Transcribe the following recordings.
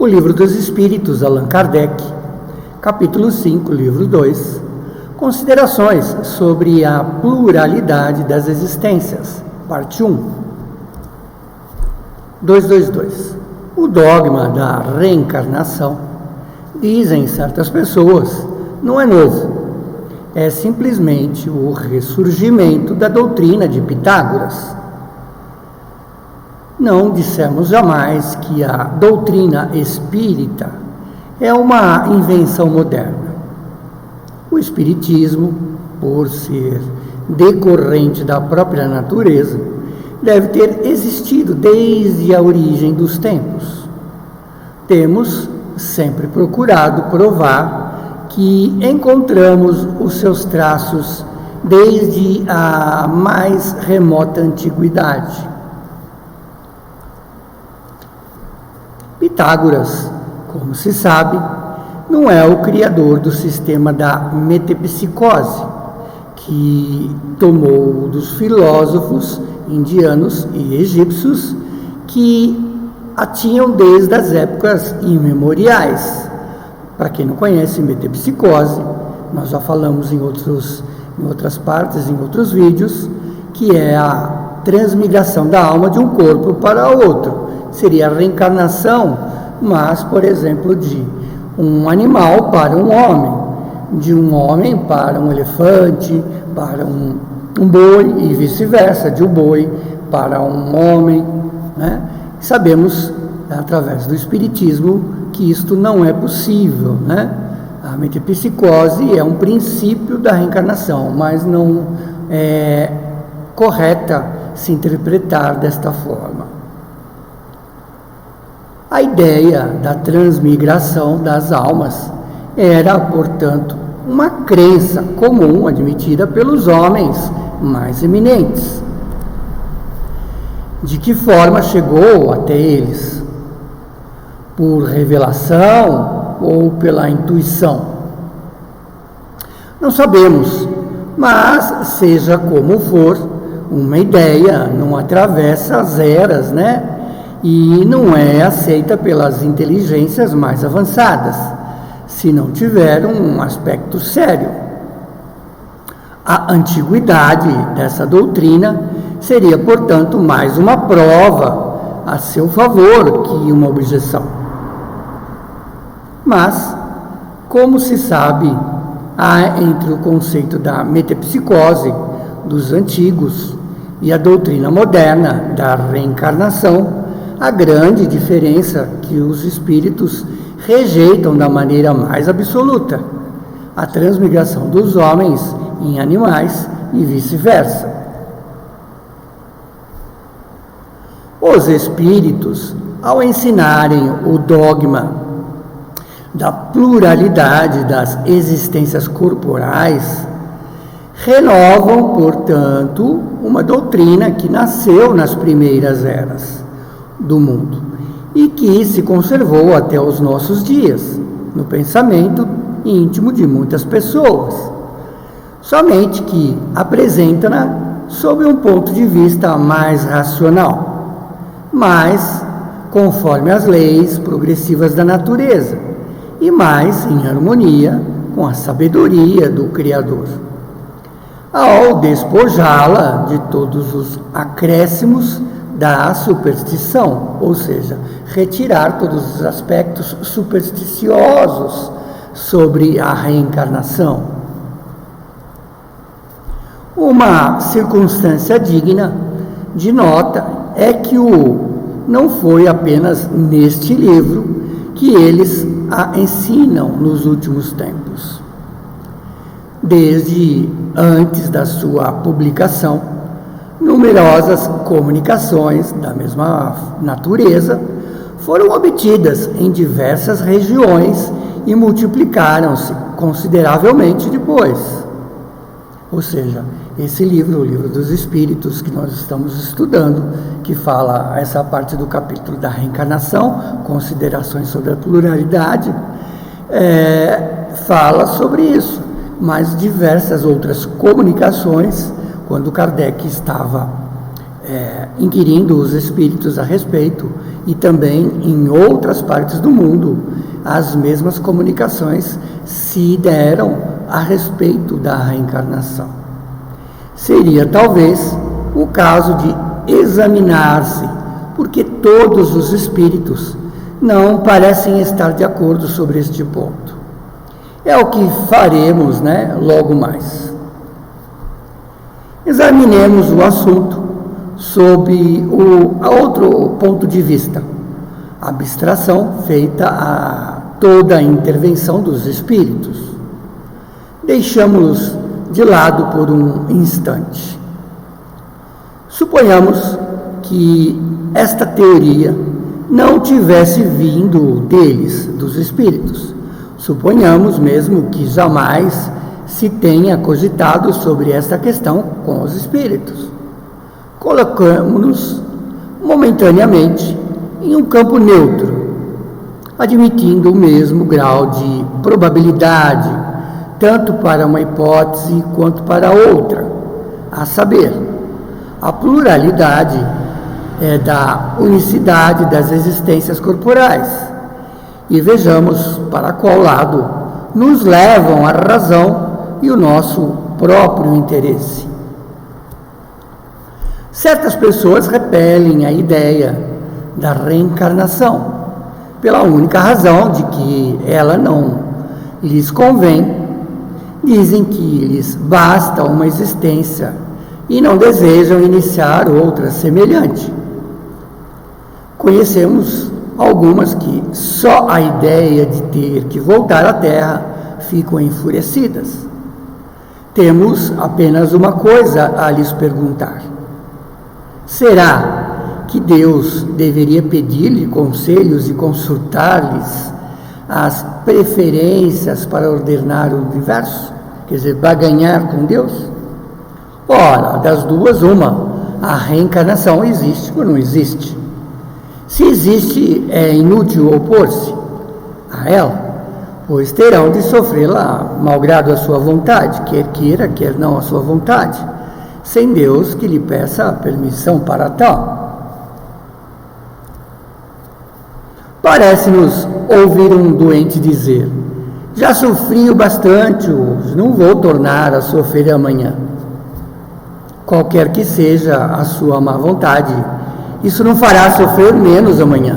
O Livro dos Espíritos, Allan Kardec, capítulo 5, livro 2, considerações sobre a pluralidade das existências, parte 1. 222. O dogma da reencarnação, dizem certas pessoas, não é novo. É simplesmente o ressurgimento da doutrina de Pitágoras. Não dissemos jamais que a doutrina espírita é uma invenção moderna. O espiritismo, por ser decorrente da própria natureza, deve ter existido desde a origem dos tempos. Temos sempre procurado provar que encontramos os seus traços desde a mais remota antiguidade. Pitágoras, como se sabe, não é o criador do sistema da metempsicose, que tomou dos filósofos indianos e egípcios que a tinham desde as épocas imemoriais. Para quem não conhece metempsicose, nós já falamos em outras partes, em outros vídeos, que é a transmigração da alma de um corpo para outro. Seria a reencarnação, mas, por exemplo, de um animal para um homem, de um homem para um elefante, para um boi e vice-versa, de um boi para um homem, né? Sabemos, através do espiritismo, que isto não é possível, né? A metempsicose é um princípio da reencarnação, mas não é correta se interpretar desta forma. A ideia da transmigração das almas era, portanto, uma crença comum admitida pelos homens mais eminentes. De que forma chegou até eles? Por revelação ou pela intuição? Não sabemos, mas seja como for, uma ideia não atravessa as eras, né? E não é aceita pelas inteligências mais avançadas, se não tiver um aspecto sério. A antiguidade dessa doutrina seria, portanto, mais uma prova a seu favor que uma objeção. Mas, como se sabe, há entre o conceito da metempsicose dos antigos e a doutrina moderna da reencarnação a grande diferença que os espíritos rejeitam da maneira mais absoluta: a transmigração dos homens em animais e vice-versa. Os espíritos, ao ensinarem o dogma da pluralidade das existências corporais, renovam, portanto, uma doutrina que nasceu nas primeiras eras do mundo e que se conservou até os nossos dias, no pensamento íntimo de muitas pessoas, somente que apresenta-na sob um ponto de vista mais racional, mas conforme as leis progressivas da natureza e mais em harmonia com a sabedoria do Criador. Ao despojá-la de todos os acréscimos da superstição, ou seja, retirar todos os aspectos supersticiosos sobre a reencarnação. Uma circunstância digna de nota é que não foi apenas neste livro que eles a ensinam nos últimos tempos. Desde antes da sua publicação, numerosas comunicações da mesma natureza foram obtidas em diversas regiões e multiplicaram-se consideravelmente depois. Ou seja, esse livro, o Livro dos Espíritos, que nós estamos estudando, que fala essa parte do capítulo da reencarnação, considerações sobre a pluralidade, fala sobre isso, mas diversas outras comunicações, quando Kardec estava inquirindo os espíritos a respeito, e também em outras partes do mundo as mesmas comunicações se deram a respeito da reencarnação. Seria talvez o caso de examinar-se, porque todos os espíritos não parecem estar de acordo sobre este ponto. É o que faremos, logo mais. Examinemos o assunto sob outro ponto de vista, a abstração feita a toda a intervenção dos espíritos. Deixamos-los de lado por um instante. Suponhamos que esta teoria não tivesse vindo deles, dos espíritos. Suponhamos mesmo que jamais se tenha cogitado sobre esta questão com os espíritos. Colocamos-nos momentaneamente em um campo neutro, admitindo o mesmo grau de probabilidade, tanto para uma hipótese quanto para outra, a saber, a pluralidade da unicidade das existências corporais, e vejamos para qual lado nos levam a razão e o nosso próprio interesse. Certas pessoas repelem a ideia da reencarnação, pela única razão de que ela não lhes convém. Dizem que lhes basta uma existência e não desejam iniciar outra semelhante. Conhecemos algumas que só a ideia de ter que voltar à Terra ficam enfurecidas. Temos apenas uma coisa a lhes perguntar: será que Deus deveria pedir-lhe conselhos e consultar-lhes as preferências para ordenar o universo? Quer dizer, baganhar com Deus? Ora, das duas, uma: a reencarnação existe ou não existe? Se existe, é inútil opor-se a ela, pois terão de sofrê-la malgrado a sua vontade, quer queira, quer não a sua vontade, sem Deus que lhe peça a permissão para tal. Parece-nos ouvir um doente dizer: já sofri o bastante, hoje não vou tornar a sofrer amanhã. Qualquer que seja a sua má vontade, isso não fará sofrer menos amanhã,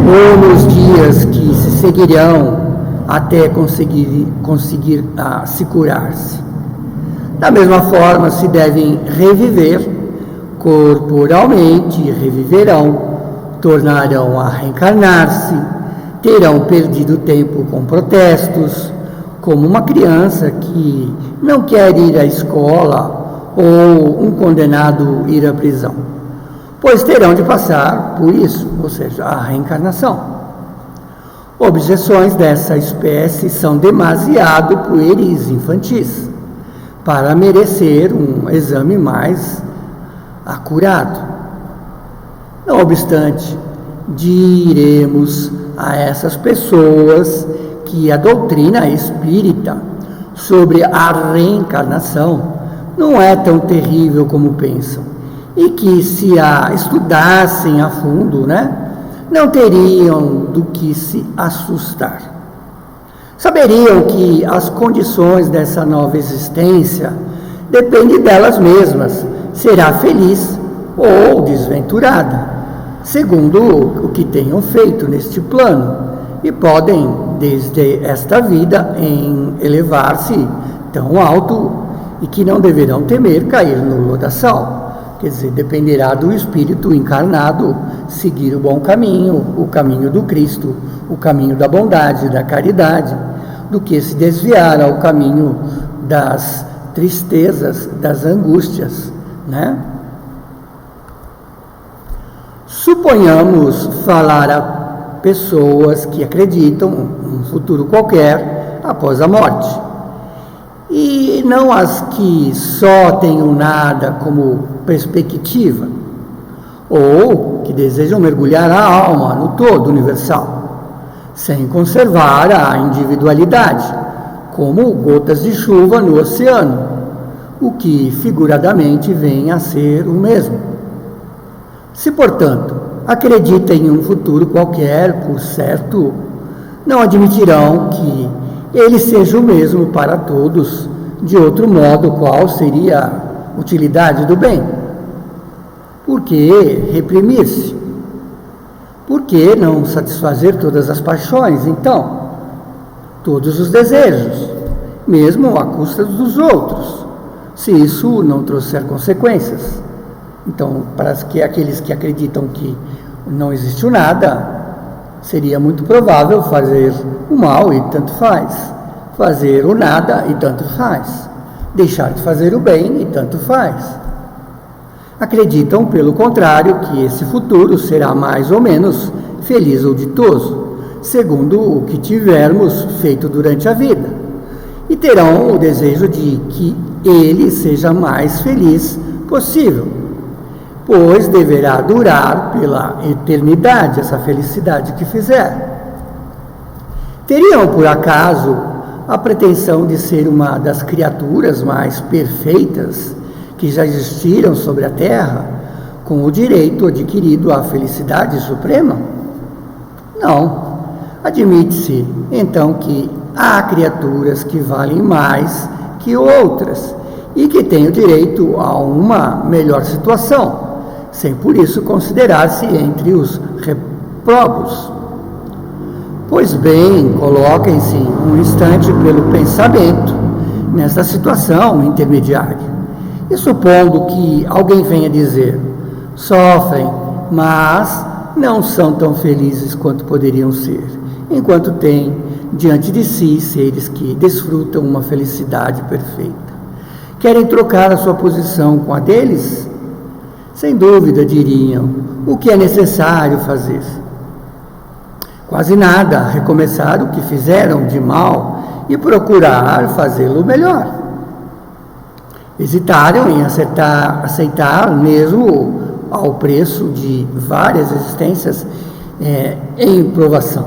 ou nos dias que se seguirão até conseguir se curar-se. Da mesma forma, se devem reviver corporalmente, reviverão, tornarão a reencarnar-se, terão perdido tempo com protestos, como uma criança que não quer ir à escola ou um condenado ir à prisão, pois terão de passar por isso, ou seja, a reencarnação. Objeções dessa espécie são demasiado pueris, infantis, para merecer um exame mais acurado. Não obstante, diremos a essas pessoas que a doutrina espírita sobre a reencarnação não é tão terrível como pensam, e que se a estudassem a fundo, não teriam do que se assustar. Saberiam que as condições dessa nova existência dependem delas mesmas, será feliz ou desventurada, segundo o que tenham feito neste plano, e podem, desde esta vida, elevar-se tão alto e que não deverão temer cair no lodaçal. Quer dizer, dependerá do espírito encarnado seguir o bom caminho, o caminho do Cristo, o caminho da bondade, da caridade, do que se desviar ao caminho das tristezas, das angústias, Suponhamos falar a pessoas que acreditam em um futuro qualquer após a morte, e não as que só tenham nada como perspectiva, ou que desejam mergulhar a alma no todo universal, sem conservar a individualidade, como gotas de chuva no oceano, o que figuradamente vem a ser o mesmo. Se, portanto, acreditam em um futuro qualquer, por certo, não admitirão que ele seja o mesmo para todos. De outro modo, qual seria a utilidade do bem? Por que reprimir-se? Por que não satisfazer todas as paixões, então? Todos os desejos, mesmo à custa dos outros, se isso não trouxer consequências. Então, para aqueles que acreditam que não existe o nada, seria muito provável fazer o mal e tanto faz, fazer o nada e tanto faz, deixar de fazer o bem e tanto faz. Acreditam, pelo contrário, que esse futuro será mais ou menos feliz ou ditoso, segundo o que tivermos feito durante a vida, e terão o desejo de que ele seja mais feliz possível, pois deverá durar pela eternidade essa felicidade que fizer. Teriam, por acaso, a pretensão de ser uma das criaturas mais perfeitas que já existiram sobre a Terra, com o direito adquirido à felicidade suprema? Não. Admite-se, então, que há criaturas que valem mais que outras e que têm o direito a uma melhor situação, sem por isso considerar-se entre os reprobos. Pois bem, coloquem-se um instante pelo pensamento nessa situação intermediária. E supondo que alguém venha dizer, sofrem, mas não são tão felizes quanto poderiam ser, enquanto têm diante de si seres que desfrutam uma felicidade perfeita. Querem trocar a sua posição com a deles? Sem dúvida, diriam, o que é necessário fazer? Quase nada, recomeçar o que fizeram de mal e procurar fazê-lo melhor. Hesitaram em aceitar mesmo ao preço de várias existências em provação,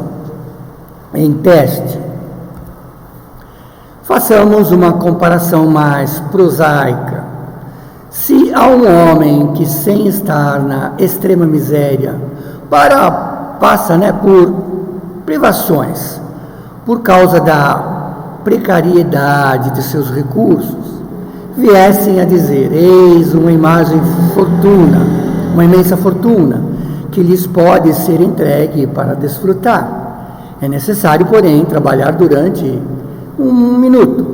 em teste. Façamos uma comparação mais prosaica. Se há um homem que, sem estar na extrema miséria, passa por privações, por causa da precariedade de seus recursos, viessem a dizer, eis uma imensa fortuna, que lhes pode ser entregue para desfrutar. É necessário, porém, trabalhar durante 1 minuto.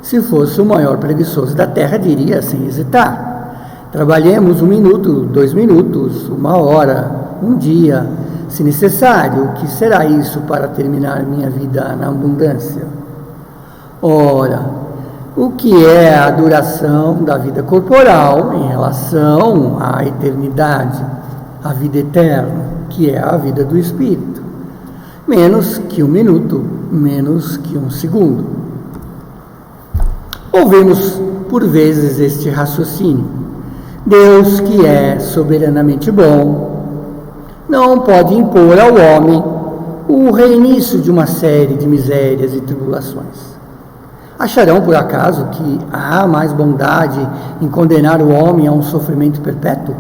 Se fosse o maior preguiçoso da terra, diria sem hesitar, trabalhemos 1 minuto, 2 minutos, 1 hora, 1 dia, se necessário. O que será isso para terminar minha vida na abundância? Ora, o que é a duração da vida corporal em relação à eternidade, à vida eterna, que é a vida do espírito? Menos que 1 minuto, menos que 1 segundo. Ouvimos por vezes este raciocínio. Deus, que é soberanamente bom, não pode impor ao homem o reinício de uma série de misérias e tribulações. Acharão, por acaso, que há mais bondade em condenar o homem a um sofrimento perpétuo,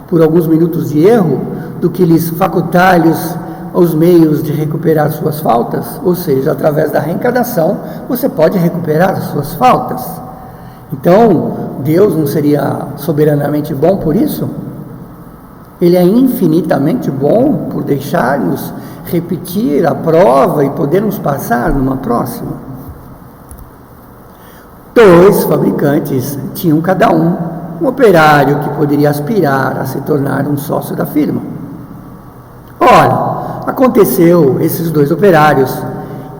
por alguns minutos de erro, do que lhes facultar-lhes os meios de recuperar suas faltas? Ou seja, através da reencarnação, você pode recuperar as suas faltas. Então, Deus não seria soberanamente bom por isso? Ele é infinitamente bom por deixar-nos repetir a prova e podermos passar numa próxima. 2 fabricantes tinham cada um operário que poderia aspirar a se tornar um sócio da firma. Ora, aconteceu esses 2 operários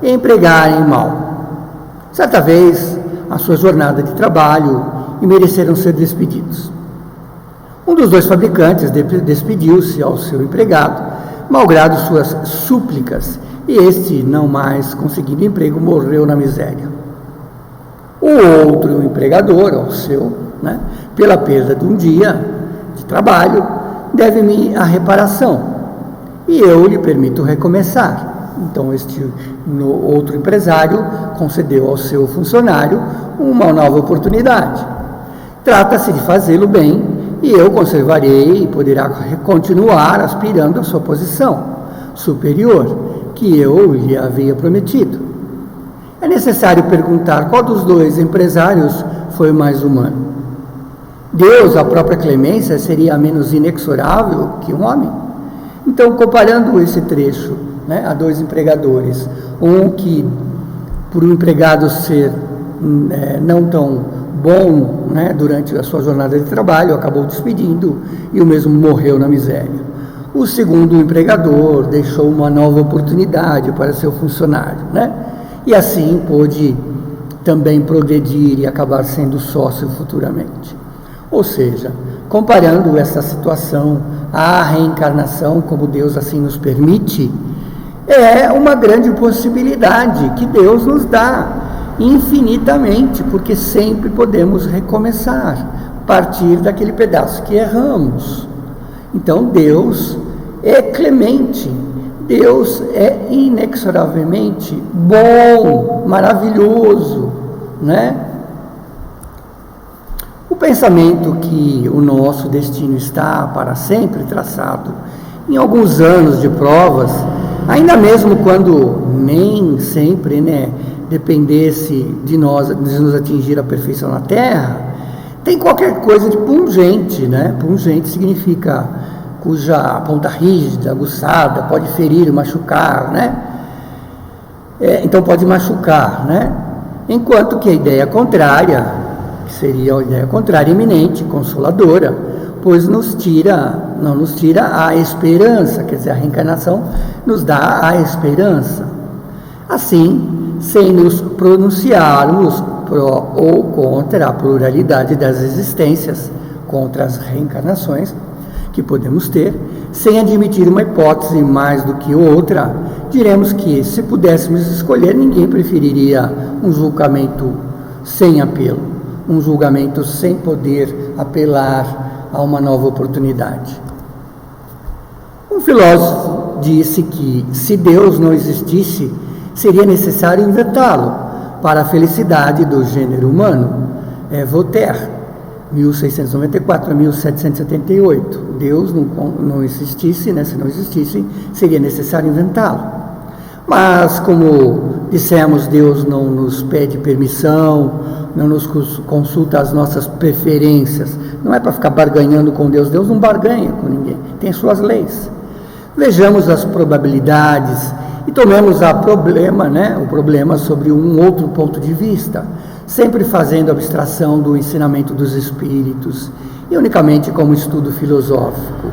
empregarem mal. Certa vez, a sua jornada de trabalho, e mereceram ser despedidos. Um dos 2 fabricantes despediu-se ao seu empregado, malgrado suas súplicas, e este, não mais conseguindo emprego, morreu na miséria. O outro empregador, ao seu, pela perda de um dia de trabalho, deve-me a reparação, e eu lhe permito recomeçar. Então, outro empresário concedeu ao seu funcionário uma nova oportunidade. Trata-se de fazê-lo bem e eu conservarei e poderá continuar aspirando à sua posição superior que eu lhe havia prometido. É necessário perguntar qual dos dois empresários foi o mais humano. Deus, a própria clemência, seria menos inexorável que um homem? Então, comparando esse trecho, né, a dois empregadores, um que, por um empregado ser não tão bom, né, durante a sua jornada de trabalho, acabou despedindo e o mesmo morreu na miséria. O segundo empregador deixou uma nova oportunidade para seu funcionário, né, e assim pôde também progredir e acabar sendo sócio futuramente. Ou seja, comparando essa situação à reencarnação, como Deus assim nos permite, é uma grande possibilidade que Deus nos dá infinitamente, porque sempre podemos recomeçar, partir daquele pedaço que erramos. Então Deus é clemente, Deus é inexoravelmente bom, maravilhoso, né? O pensamento que o nosso destino está para sempre traçado em alguns anos de provas, ainda mesmo quando nem sempre, né, dependesse de nos atingir a perfeição na Terra, tem qualquer coisa de pungente, né? Pungente significa cuja ponta rígida, aguçada, pode ferir, machucar, né? Então pode machucar, né? Enquanto que a ideia contrária, que seria a ideia contrária, iminente, consoladora, pois não nos tira a esperança, quer dizer, a reencarnação nos dá a esperança. Assim, sem nos pronunciarmos pró ou contra a pluralidade das existências, contra as reencarnações que podemos ter, sem admitir uma hipótese mais do que outra, diremos que, se pudéssemos escolher, ninguém preferiria um julgamento sem apelo, um julgamento sem poder apelar a uma nova oportunidade. Um filósofo disse que, se Deus não existisse, seria necessário inventá-lo para a felicidade do gênero humano. É Voltaire, 1694 a 1778. Deus não existisse, né? Se não existisse, seria necessário inventá-lo. Mas, como dissemos, Deus não nos pede permissão, não nos consulta as nossas preferências. Não é para ficar barganhando com Deus. Deus não barganha com ninguém, tem suas leis. Vejamos as probabilidades e tomemos o problema sobre um outro ponto de vista, sempre fazendo abstração do ensinamento dos espíritos e unicamente como estudo filosófico.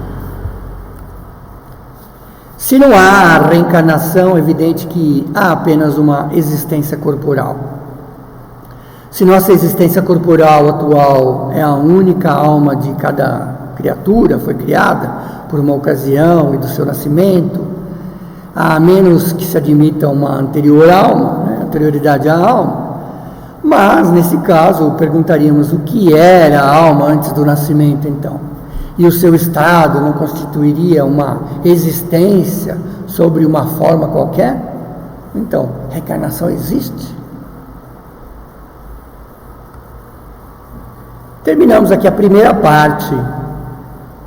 Se não há reencarnação, é evidente que há apenas uma existência corporal. Se nossa existência corporal atual é a única alma de cada criatura, foi criada por uma ocasião e do seu nascimento, a menos que se admita uma anterior alma, né, anterioridade à alma. Mas, nesse caso, perguntaríamos o que era a alma antes do nascimento, então. E o seu estado não constituiria uma existência sobre uma forma qualquer? Então, reencarnação existe? Terminamos aqui a primeira parte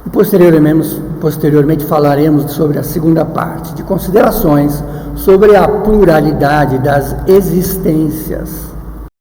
e posteriormente falaremos sobre a segunda parte, de considerações sobre a pluralidade das existências.